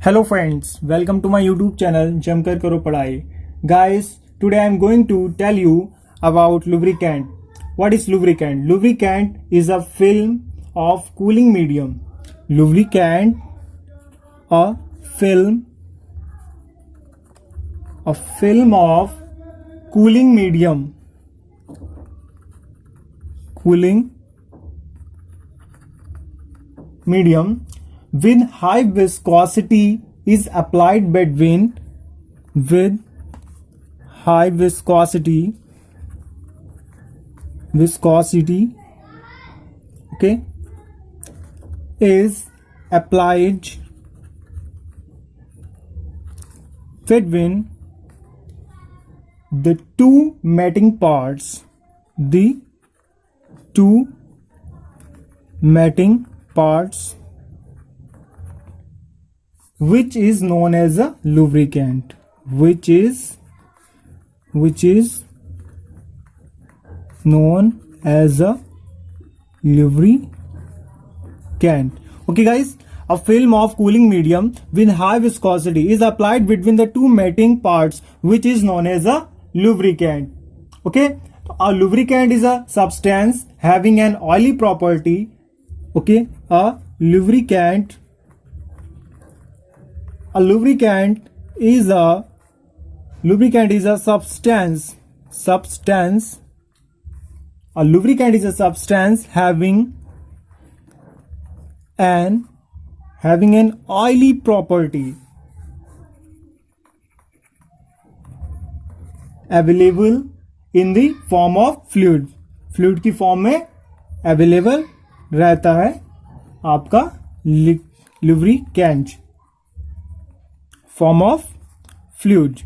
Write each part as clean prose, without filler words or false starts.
Hello friends, welcome to my YouTube channel जमकर करो पढ़ाई. Guys, today I am going to tell you about lubricant. What is lubricant? Lubricant is a film of cooling medium. Lubricant, a film of cooling medium. Cooling medium with high viscosity is applied between with high viscosity okay is applied between the two mating parts which is known as a lubricant which is known as a lubricant. Okay guys, a film of cooling medium with high viscosity is applied between the two mating parts which is known as a lubricant. Okay, a lubricant is a substance having an oily property. Okay, a lubricant is a substance. A lubricant is a substance having an oily property available in the form of fluid. Fluid की form में available रहता है आपका lubricant. Form of fluid.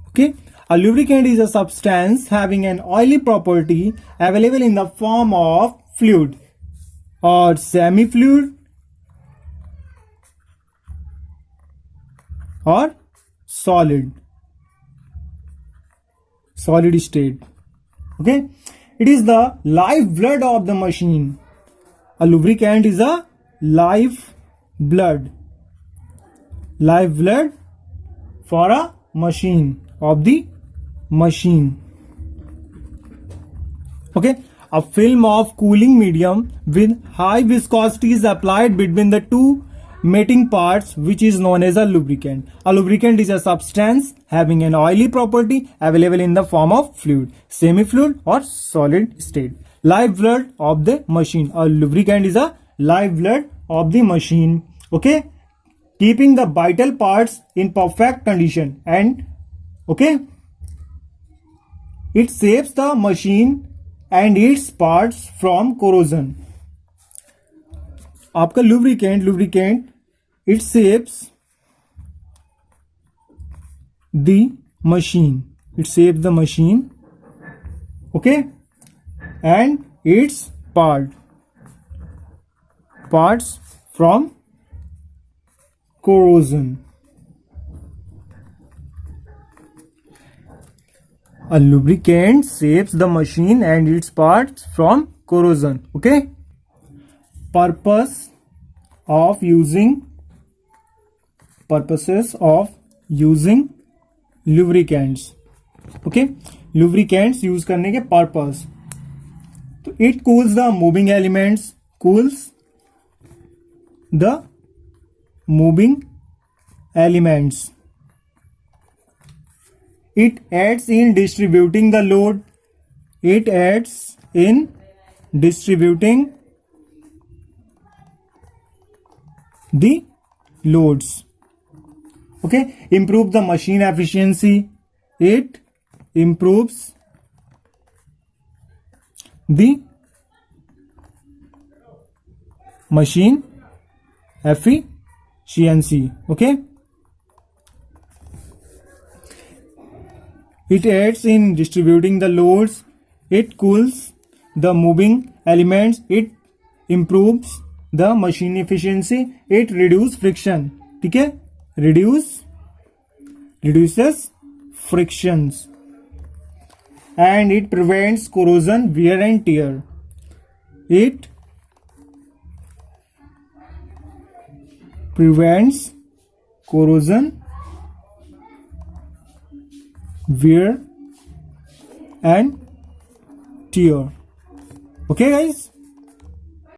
Okay, a lubricant is a substance having an oily property available in the form of fluid or semi-fluid or solid state. Okay, it is the lifeblood of the machine. A lubricant is a lifeblood for a machine of the machine. Okay, a film of cooling medium with high viscosity is applied between the two mating parts which is known as a lubricant. A lubricant is a substance having an oily property available in the form of fluid, semi-fluid or solid state. Lifeblood of the machine. A lubricant is a lifeblood of the machine. Okay, keeping the vital parts in perfect condition and okay, it saves the machine and its parts from corrosion. आपका lubricant it saves the machine. Okay, and its parts from corrosion. A lubricant saves the machine and its parts from corrosion. Okay, purposes of using lubricants. Okay, lubricants use करने के purpose. तो it cools the moving elements. It aids in distributing the load. The loads. Okay, improve the machine efficiency. It improves the machine efficiency. Okay, it aids in distributing the loads. It cools the moving elements. It improves the machine efficiency. It reduces friction. ठीक है, reduces frictions and it prevents corrosion, wear and tear. It prevents corrosion, wear and tear. Okay guys,